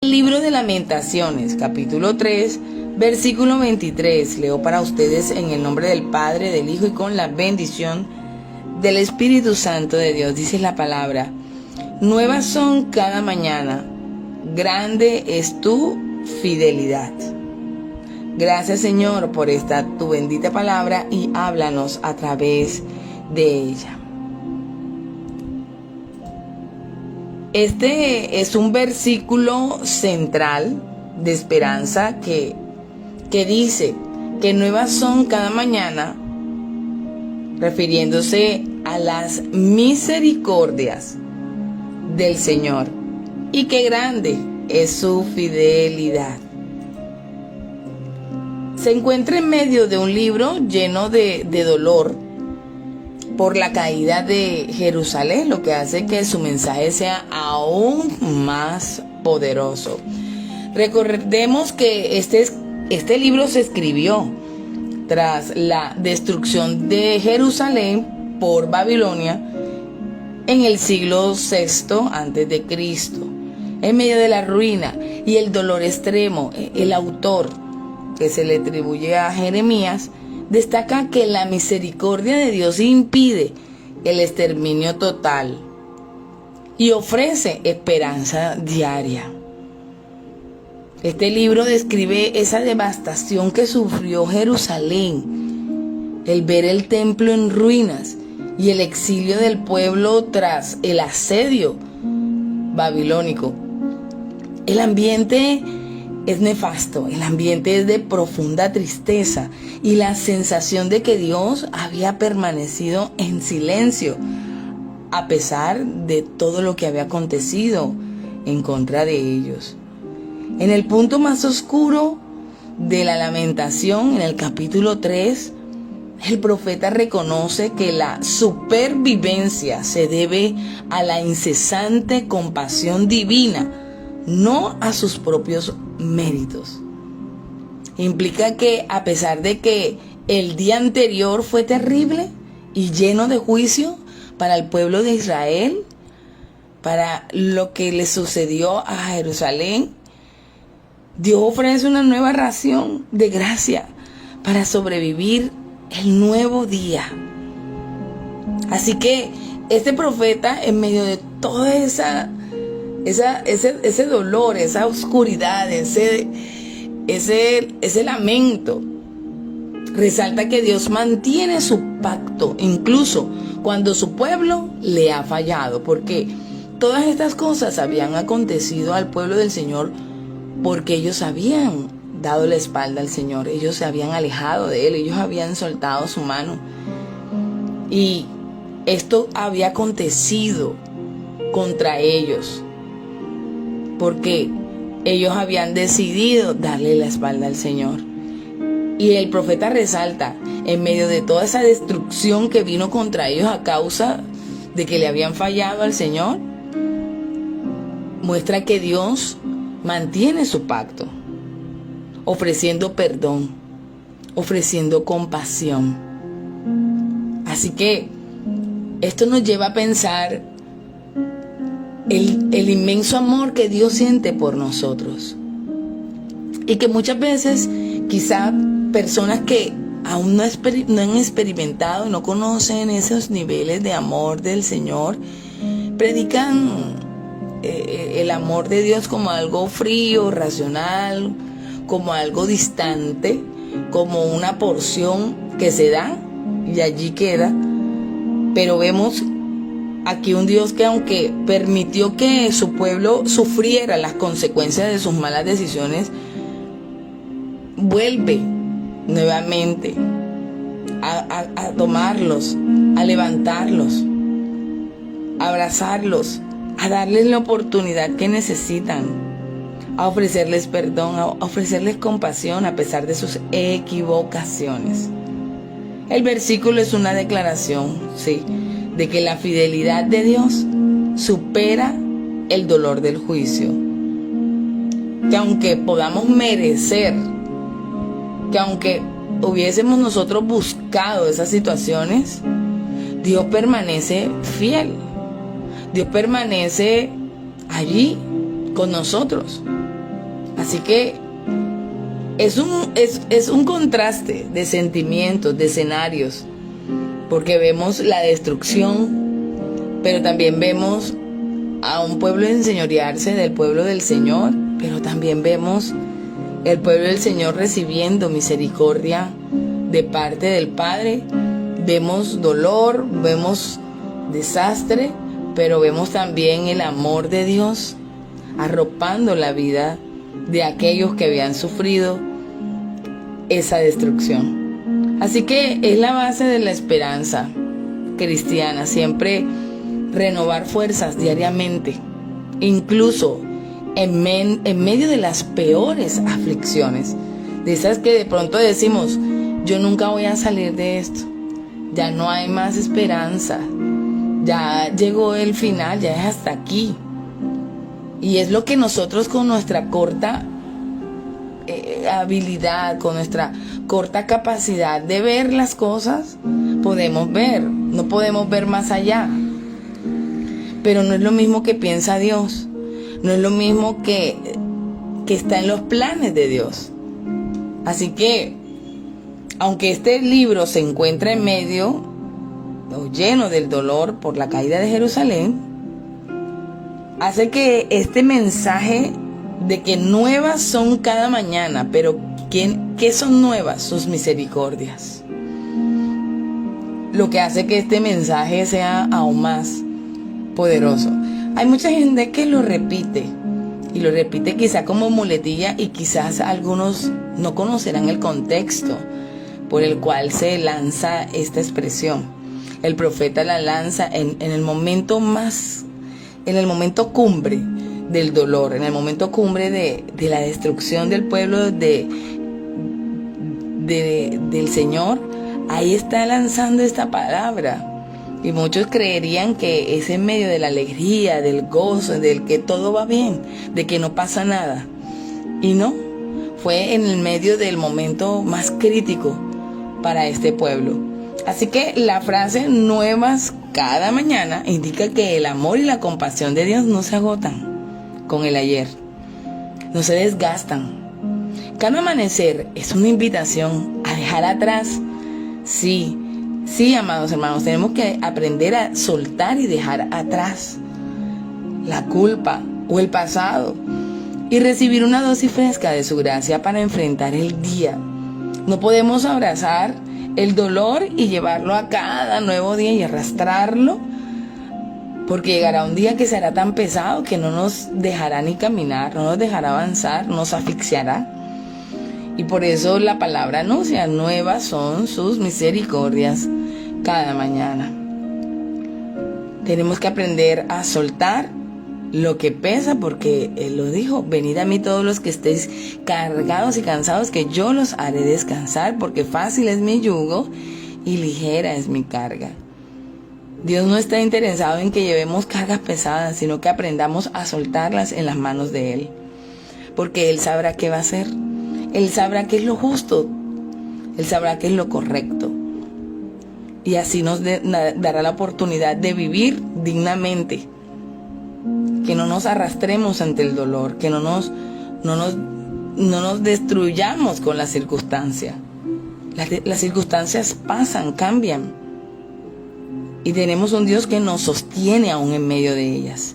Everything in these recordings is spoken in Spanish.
Libro de Lamentaciones, capítulo 3, versículo 23. Leo para ustedes en el nombre del Padre, del Hijo y con la bendición del Espíritu Santo de Dios. Dice la palabra: nuevas son cada mañana, grande es tu fidelidad. Gracias, Señor, por esta tu bendita palabra y háblanos a través de ella. Este es un versículo central de esperanza que dice que nuevas son cada mañana, refiriéndose a las misericordias del Señor, y qué grande es su fidelidad. Se encuentra en medio de un libro lleno de dolor por la caída de Jerusalén, lo que hace que su mensaje sea aún más poderoso. Recordemos que este libro se escribió tras la destrucción de Jerusalén por Babilonia en el siglo VI a.C. En medio de la ruina y el dolor extremo, el autor, que se le atribuye a Jeremías, destaca que la misericordia de Dios impide el exterminio total y ofrece esperanza diaria. Este libro describe esa devastación que sufrió Jerusalén, el ver el templo en ruinas y el exilio del pueblo tras el asedio babilónico. El ambiente es nefasto, el ambiente es de profunda tristeza y la sensación de que Dios había permanecido en silencio a pesar de todo lo que había acontecido en contra de ellos. En el punto más oscuro de la lamentación, en el capítulo 3, el profeta reconoce que la supervivencia se debe a la incesante compasión divina, no a sus propios méritos. Implica que a pesar de que el día anterior fue terrible y lleno de juicio para el pueblo de Israel, para lo que le sucedió a Jerusalén, Dios ofrece una nueva ración de gracia para sobrevivir el nuevo día. Así que este profeta, en medio de toda ese dolor, esa oscuridad, ese lamento, resalta que Dios mantiene su pacto incluso cuando su pueblo le ha fallado, porque todas estas cosas habían acontecido al pueblo del Señor porque ellos habían dado la espalda al Señor, ellos se habían alejado de Él, ellos habían soltado su mano, y esto había acontecido contra ellos porque ellos habían decidido darle la espalda al Señor. Y el profeta resalta, en medio de toda esa destrucción que vino contra ellos a causa de que le habían fallado al Señor, muestra que Dios mantiene su pacto, ofreciendo perdón, ofreciendo compasión. Así que esto nos lleva a pensar el inmenso amor que Dios siente por nosotros, y que muchas veces quizá personas que aún no han experimentado, no conocen esos niveles de amor del Señor, predican el amor de Dios como algo frío, racional, como algo distante, como una porción que se da y allí queda. Pero vemos aquí un Dios que, aunque permitió que su pueblo sufriera las consecuencias de sus malas decisiones, vuelve nuevamente a tomarlos, a levantarlos, a abrazarlos, a darles la oportunidad que necesitan, a ofrecerles perdón, a ofrecerles compasión a pesar de sus equivocaciones. El versículo es una declaración, sí, de que la fidelidad de Dios supera el dolor del juicio. Que aunque podamos merecer, que aunque hubiésemos nosotros buscado esas situaciones, Dios permanece fiel. Dios permanece allí con nosotros. Así que es un contraste de sentimientos, de escenarios, porque vemos la destrucción, pero también vemos a un pueblo enseñorearse del pueblo del Señor, pero también vemos el pueblo del Señor recibiendo misericordia de parte del Padre. Vemos dolor, vemos desastre, pero vemos también el amor de Dios arropando la vida de aquellos que habían sufrido esa destrucción. Así que es la base de la esperanza cristiana, siempre renovar fuerzas diariamente, incluso en medio de las peores aflicciones, de esas que de pronto decimos, yo nunca voy a salir de esto, ya no hay más esperanza, ya llegó el final, ya es hasta aquí. Y es lo que nosotros con nuestra corta habilidad, con nuestra corta capacidad de ver las cosas, podemos ver. No podemos ver más allá. Pero no es lo mismo que piensa Dios. No es lo mismo que está en los planes de Dios. Así que, aunque este libro se encuentra en medio o lleno del dolor por la caída de Jerusalén, hace que este mensaje de que nuevas son cada mañana, pero ¿qué son nuevas? Sus misericordias. Lo que hace que este mensaje sea aún más poderoso. Hay mucha gente que lo repite, y lo repite quizá como muletilla, y quizás algunos no conocerán el contexto por el cual se lanza esta expresión. El profeta la lanza en el momento cumbre del dolor, en el momento cumbre de la destrucción del pueblo del Señor. Ahí está lanzando esta palabra. Y muchos creerían que es en medio de la alegría, del gozo, del que todo va bien, de que no pasa nada. Y no, fue en el medio del momento más crítico para este pueblo. Así que la frase nuevas cada mañana indica que el amor y la compasión de Dios no se agotan con el ayer, no se desgastan. Cada amanecer es una invitación a dejar atrás. Sí, amados hermanos, tenemos que aprender a soltar y dejar atrás la culpa o el pasado y recibir una dosis fresca de su gracia para enfrentar el día. No podemos abrazar el dolor y llevarlo a cada nuevo día y arrastrarlo, porque llegará un día que será tan pesado que no nos dejará ni caminar, no nos dejará avanzar, nos asfixiará. Y por eso la palabra anuncia, nuevas son sus misericordias cada mañana. Tenemos que aprender a soltar lo que pesa, porque Él lo dijo, venid a mí todos los que estéis cargados y cansados, que yo los haré descansar, porque fácil es mi yugo y ligera es mi carga. Dios no está interesado en que llevemos cargas pesadas, sino que aprendamos a soltarlas en las manos de Él, porque Él sabrá qué va a hacer. Él sabrá qué es lo justo, Él sabrá qué es lo correcto, y así nos dará la oportunidad de vivir dignamente, que no nos arrastremos ante el dolor, que no nos destruyamos con la circunstancia. Las circunstancias pasan, cambian, y tenemos un Dios que nos sostiene aún en medio de ellas.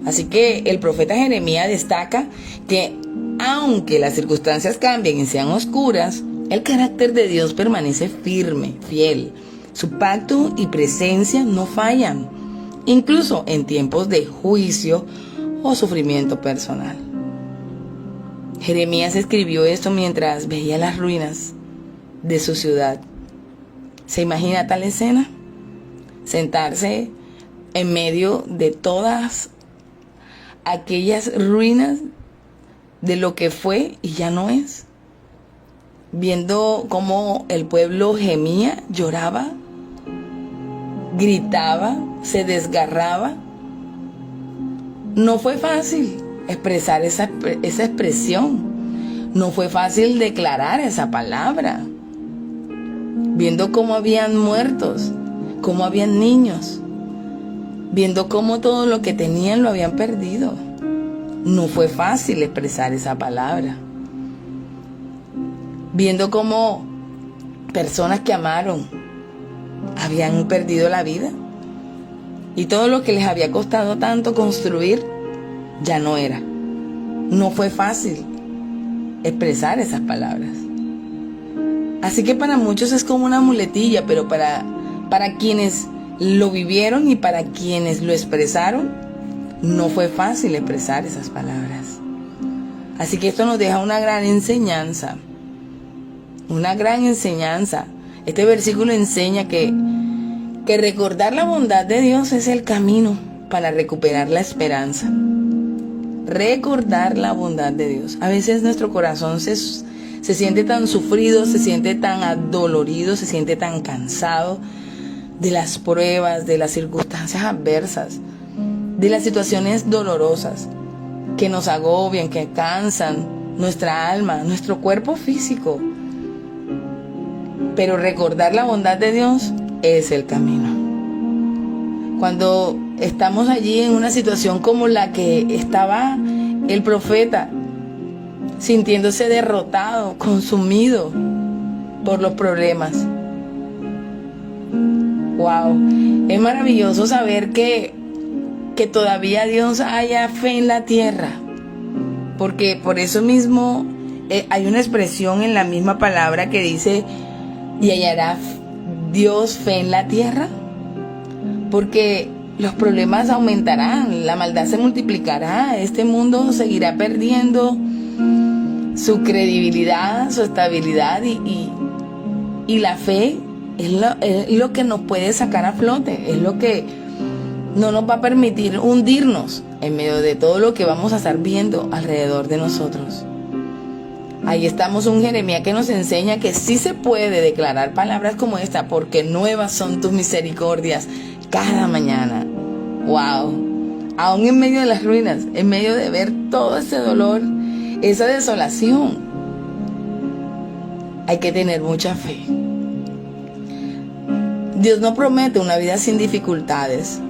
Así que el profeta Jeremías destaca que aunque las circunstancias cambien y sean oscuras, el carácter de Dios permanece firme, fiel. Su pacto y presencia no fallan, incluso en tiempos de juicio o sufrimiento personal. Jeremías escribió esto mientras veía las ruinas de su ciudad. ¿Se imagina tal escena? Sentarse en medio de todas aquellas ruinas de lo que fue y ya no es, viendo cómo el pueblo gemía, lloraba, gritaba, se desgarraba. No fue fácil expresar esa expresión, no fue fácil declarar esa palabra, viendo cómo habían muertos, cómo habían niños, viendo cómo todo lo que tenían lo habían perdido. no fue fácil expresar esa palabra. Viendo cómo personas que amaron habían perdido la vida y todo lo que les había costado tanto construir ya no era. No fue fácil expresar esas palabras. Así que para muchos es como una muletilla, pero para quienes lo vivieron y para quienes lo expresaron, no fue fácil expresar esas palabras. Así que esto nos deja una gran enseñanza. Una gran enseñanza. Este versículo enseña que recordar la bondad de Dios es el camino para recuperar la esperanza. Recordar la bondad de Dios. A veces nuestro corazón se siente tan sufrido, se siente tan adolorido, se siente tan cansado de las pruebas, de las circunstancias adversas, de las situaciones dolorosas que nos agobian, que cansan nuestra alma, nuestro cuerpo físico. Pero recordar la bondad de Dios es el camino. Cuando estamos allí en una situación como la que estaba el profeta, sintiéndose derrotado, consumido por los problemas. Wow, es maravilloso saber que todavía Dios haya fe en la tierra, porque por eso mismo hay una expresión en la misma palabra que dice: ¿y hallará Dios fe en la tierra? Porque los problemas aumentarán, la maldad se multiplicará, este mundo seguirá perdiendo su credibilidad, su estabilidad y la fe es lo que nos puede sacar a flote, es lo que no nos va a permitir hundirnos en medio de todo lo que vamos a estar viendo alrededor de nosotros. Ahí estamos un Jeremías que nos enseña que sí se puede declarar palabras como esta, porque nuevas son tus misericordias cada mañana. Wow, aún en medio de las ruinas, en medio de ver todo ese dolor, esa desolación, hay que tener mucha fe. Dios no promete una vida sin dificultades,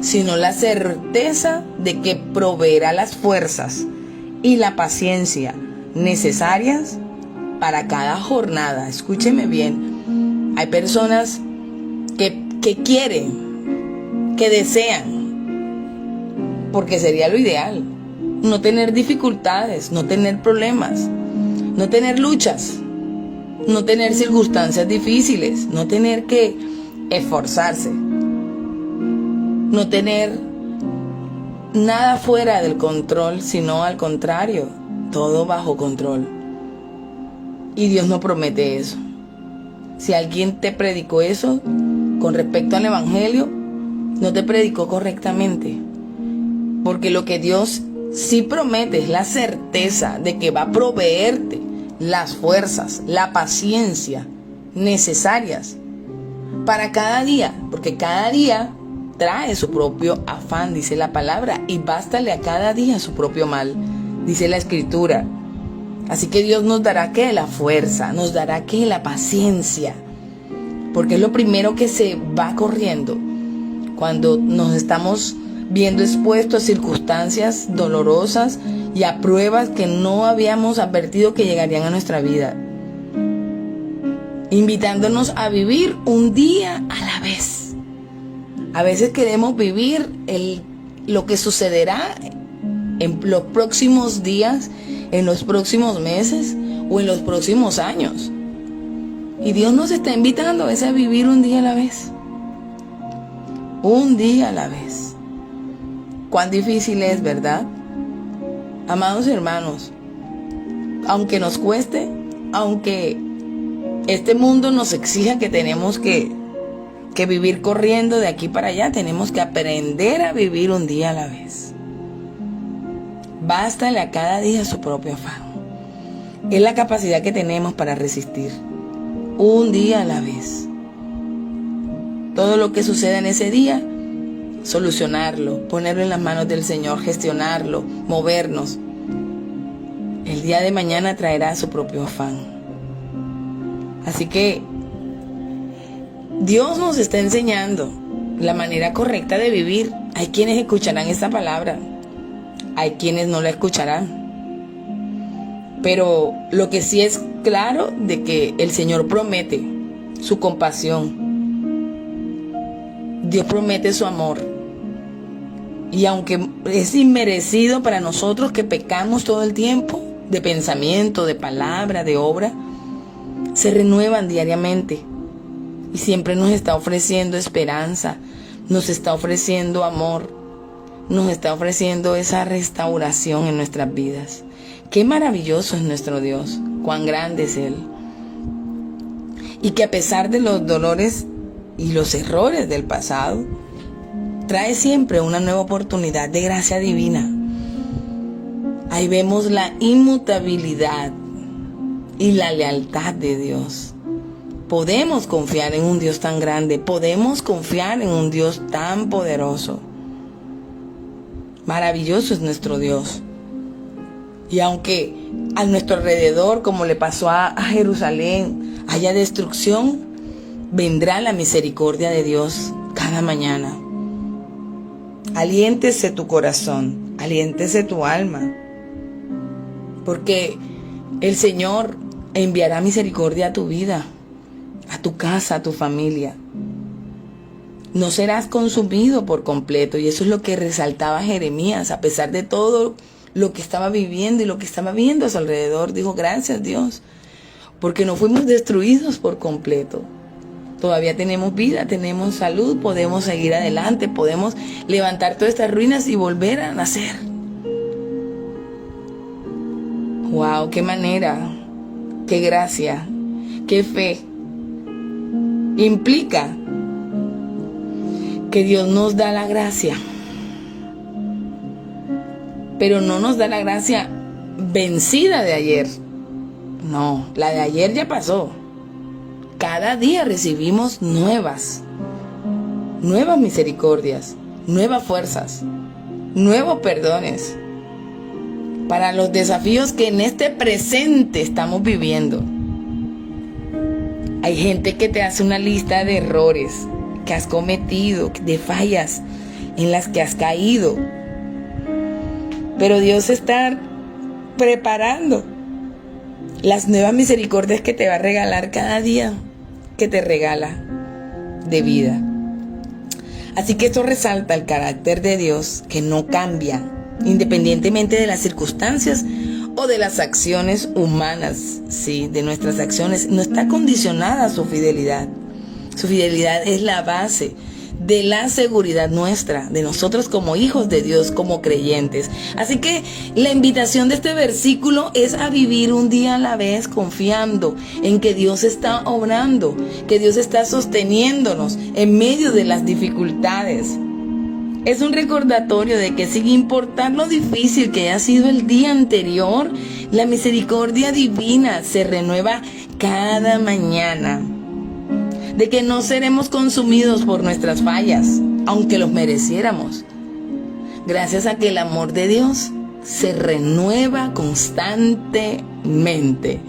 sino la certeza de que proveerá las fuerzas y la paciencia necesarias para cada jornada. Escúcheme bien, hay personas que quieren, que desean, porque sería lo ideal, no tener dificultades, no tener problemas, no tener luchas, no tener circunstancias difíciles, no tener que esforzarse, no tener nada fuera del control, sino al contrario, todo bajo control. Y Dios no promete eso. Si alguien te predicó eso con respecto al Evangelio, no te predicó correctamente. Porque lo que Dios sí promete es la certeza de que va a proveerte las fuerzas, la paciencia necesarias para cada día. Porque cada día trae su propio afán, dice la palabra, y bástale a cada día su propio mal, dice la Escritura. Así que Dios nos dará ¿qué? La fuerza, nos dará ¿qué? La paciencia, porque es lo primero que se va corriendo cuando nos estamos viendo expuestos a circunstancias dolorosas y a pruebas que no habíamos advertido que llegarían a nuestra vida, invitándonos a vivir un día a la vez. A veces queremos vivir lo que sucederá en los próximos días, en los próximos meses o en los próximos años. Y Dios nos está invitando a veces a vivir un día a la vez. Un día a la vez. Cuán difícil es, ¿verdad? Amados hermanos, aunque nos cueste, aunque este mundo nos exija que tenemos que vivir corriendo de aquí para allá, tenemos que aprender a vivir un día a la vez. Bástale a cada día su propio afán. Es la capacidad que tenemos para resistir. Un día a la vez. Todo lo que suceda en ese día, solucionarlo, ponerlo en las manos del Señor, gestionarlo, movernos. El día de mañana traerá su propio afán. Así que Dios nos está enseñando la manera correcta de vivir. Hay quienes escucharán esta palabra hay quienes no la escucharán. Pero lo que sí es claro de que el Señor promete su compasión. Dios promete su amor. Y aunque es inmerecido para nosotros que pecamos todo el tiempo, de pensamiento, de palabra, de obra, se renuevan diariamente. Y siempre nos está ofreciendo esperanza, nos está ofreciendo amor, nos está ofreciendo esa restauración en nuestras vidas. Qué maravilloso es nuestro Dios, cuán grande es Él. Y que a pesar de los dolores y los errores del pasado, trae siempre una nueva oportunidad de gracia divina. Ahí vemos la inmutabilidad y la lealtad de Dios. Podemos confiar en un Dios tan grande, podemos confiar en un Dios tan poderoso. Maravilloso es nuestro Dios. Y aunque a nuestro alrededor, como le pasó a Jerusalén, haya destrucción, vendrá la misericordia de Dios cada mañana. Aliéntese tu corazón, aliéntese tu alma, porque el Señor enviará misericordia a tu vida, a tu casa, a tu familia. No serás consumido por completo, y eso es lo que resaltaba Jeremías, a pesar de todo lo que estaba viviendo y lo que estaba viendo a su alrededor. Dijo, gracias Dios, porque no fuimos destruidos por completo. Todavía tenemos vida, tenemos salud, podemos seguir adelante, podemos levantar todas estas ruinas y volver a nacer. ¡Wow! ¡Qué manera! ¡Qué gracia! ¡Qué fe! Implica que Dios nos da la gracia, pero no nos da la gracia vencida de ayer. No, la de ayer ya pasó. Cada día recibimos nuevas misericordias, nuevas fuerzas, nuevos perdones para los desafíos que en este presente estamos viviendo. Hay gente que te hace una lista de errores que has cometido, de fallas en las que has caído. Pero Dios está preparando las nuevas misericordias que te va a regalar cada día que te regala de vida. Así que esto resalta el carácter de Dios, que no cambia independientemente de las circunstancias o de las acciones humanas, sí, de nuestras acciones. No está condicionada a su fidelidad. Su fidelidad es la base de la seguridad nuestra, de nosotros como hijos de Dios, como creyentes. Así que la invitación de este versículo es a vivir un día a la vez, confiando en que Dios está obrando, que Dios está sosteniéndonos en medio de las dificultades. Es un recordatorio de que sin importar lo difícil que haya sido el día anterior, la misericordia divina se renueva cada mañana. De que no seremos consumidos por nuestras fallas, aunque los mereciéramos, gracias a que el amor de Dios se renueva constantemente.